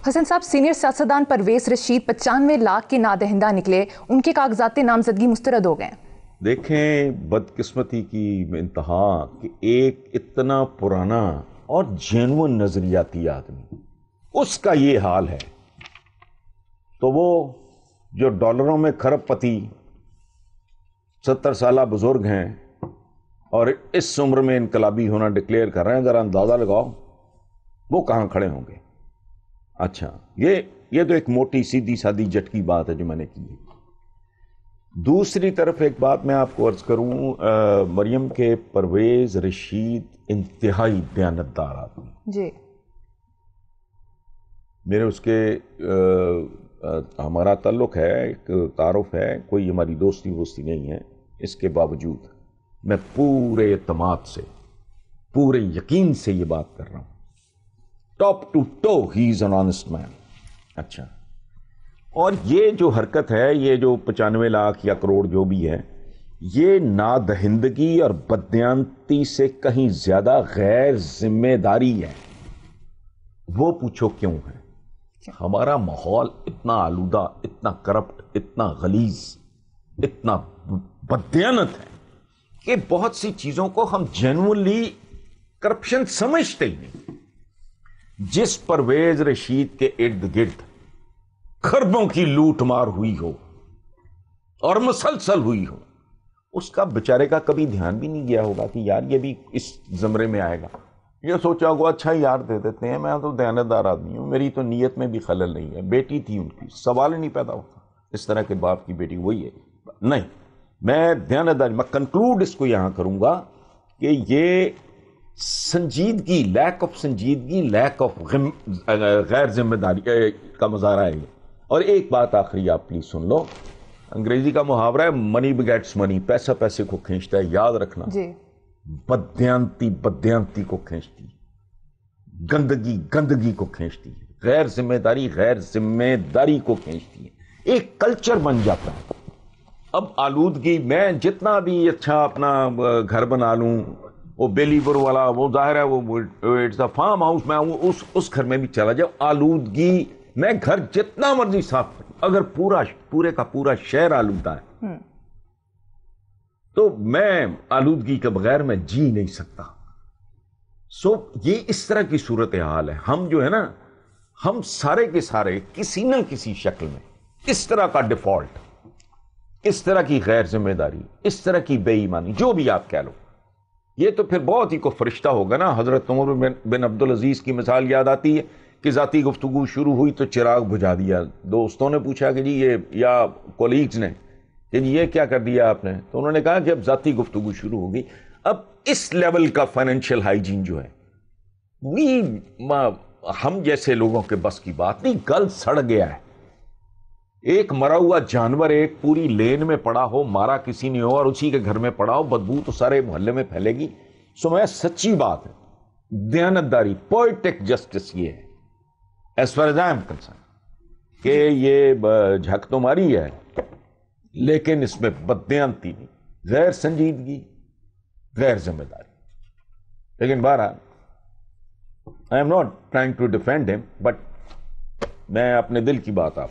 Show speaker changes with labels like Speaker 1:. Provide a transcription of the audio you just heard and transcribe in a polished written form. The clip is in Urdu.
Speaker 1: حسن صاحب، سینئر سیاستدان پرویز رشید 95 لاکھ کے نادہندہ نکلے، ان کے کاغذات نامزدگی مسترد ہو گئے۔
Speaker 2: دیکھیں بدقسمتی کی انتہا کہ ایک اتنا پرانا اور جینون نظریاتی آدمی اس کا یہ حال ہے، تو وہ جو ڈالروں میں کھرب پتی 70 سالہ بزرگ ہیں اور اس عمر میں انقلابی ہونا ڈکلیئر کر رہے ہیں، ذرا اندازہ لگاؤ وہ کہاں کھڑے ہوں گے۔ اچھا، یہ تو ایک موٹی سیدھی سادی جٹکی بات ہے جو میں نے کی ہے۔ دوسری طرف ایک بات میں آپ کو عرض کروں، مریم کے پرویز رشید انتہائی دیانتدار آدمی
Speaker 1: جی،
Speaker 2: میرے اس کے ہمارا تعلق ہے، ایک تعارف ہے، کوئی ہماری دوستی نہیں ہے، اس کے باوجود میں پورے اعتماد سے، پورے یقین سے یہ بات کر رہا ہوں، top to toe he is an honest man. اچھا، اور یہ جو حرکت ہے، یہ جو 95 لاکھ یا کروڑ جو بھی ہے، یہ نادہندگی اور بددیانتی سے کہیں زیادہ غیر ذمہ داری ہے۔ وہ پوچھو کیوں ہے؟ ہمارا ماحول اتنا آلودہ، اتنا کرپٹ، اتنا غلیظ، اتنا بددیانت ہے کہ بہت سی چیزوں کو ہم جینوئنلی کرپشن سمجھتے ہی نہیں۔ جس پرویز رشید کے ارد گرد خربوں کی لوٹ مار ہوئی ہو اور مسلسل ہوئی ہو، اس کا بیچارے کا کبھی دھیان بھی نہیں گیا ہوگا کہ یار یہ بھی اس زمرے میں آئے گا۔ یہ سوچا ہوگا اچھا یار دے دیتے ہیں، میں تو دیانتدار آدمی ہوں، میری تو نیت میں بھی خلل نہیں ہے، بیٹی تھی ان کی، سوال ہی نہیں پیدا ہوتا اس طرح کے باپ کی بیٹی وہی ہے۔ نہیں، میں دیانتداری، میں کنکلوڈ اس کو یہاں کروں گا کہ یہ سنجیدگی، لیک آف سنجیدگی، لیک آف غیر ذمہ داری کا مظاہرہ ہے۔ اور ایک بات آخری آپ پلیز سن لو، انگریزی کا محاورہ ہے منی بگیٹس منی، پیسہ پیسے کو کھینچتا ہے، یاد رکھنا۔
Speaker 1: جی،
Speaker 2: بددیانتی کو کھینچتی ہے، گندگی کو کھینچتی ہے، غیر ذمہ داری کو کھینچتی ہے، ایک کلچر بن جاتا ہے۔ اب آلودگی، میں جتنا بھی اچھا اپنا گھر بنا لوں، وہ بیلی پور والا، وہ ظاہر ہے وہ اٹس اے فارم ہاؤس، میں اس گھر میں بھی چلا جاؤ، آلودگی، میں گھر جتنا مرضی صاف کروں، اگر پورے کا پورا شہر آلودہ ہے تو میں آلودگی کے بغیر میں جی نہیں سکتا۔ یہ اس طرح کی صورتحال ہے۔ ہم جو ہے نا، ہم سارے کے سارے کسی نہ کسی شکل میں اس طرح کا ڈیفالٹ، اس طرح کی غیر ذمہ داری، اس طرح کی بے ایمانی، جو بھی آپ کہہ لو، یہ تو پھر بہت ہی کو فرشتہ ہوگا نا۔ حضرت عمر بن عبدالعزیز کی مثال یاد آتی ہے کہ ذاتی گفتگو شروع ہوئی تو چراغ بجھا دیا۔ دوستوں نے پوچھا کہ جی یہ، یا کولیگز نے کہ جی یہ کیا کر دیا آپ نے، تو انہوں نے کہا کہ اب ذاتی گفتگو شروع ہوگی۔ اب اس لیول کا فائنینشیل ہائیجین جو ہے، ہم جیسے لوگوں کے بس کی بات نہیں، گل سڑ گیا ہے۔ ایک مرا ہوا جانور ایک پوری لین میں پڑا ہو، مارا کسی نے ہو اور اسی کے گھر میں پڑا ہو، بدبو تو سارے محلے میں پھیلے گی۔ میں سچی بات ہے، دیانتداری، پوئٹک جسٹس یہ ہے as far as I am concern, کہ یہ جھک تو ماری ہے لیکن اس میں بددیانتی نہیں، غیر سنجیدگی، غیر ذمہ داری۔ لیکن بہرحال I am not trying to defend him, but میں اپنے دل کی بات آپ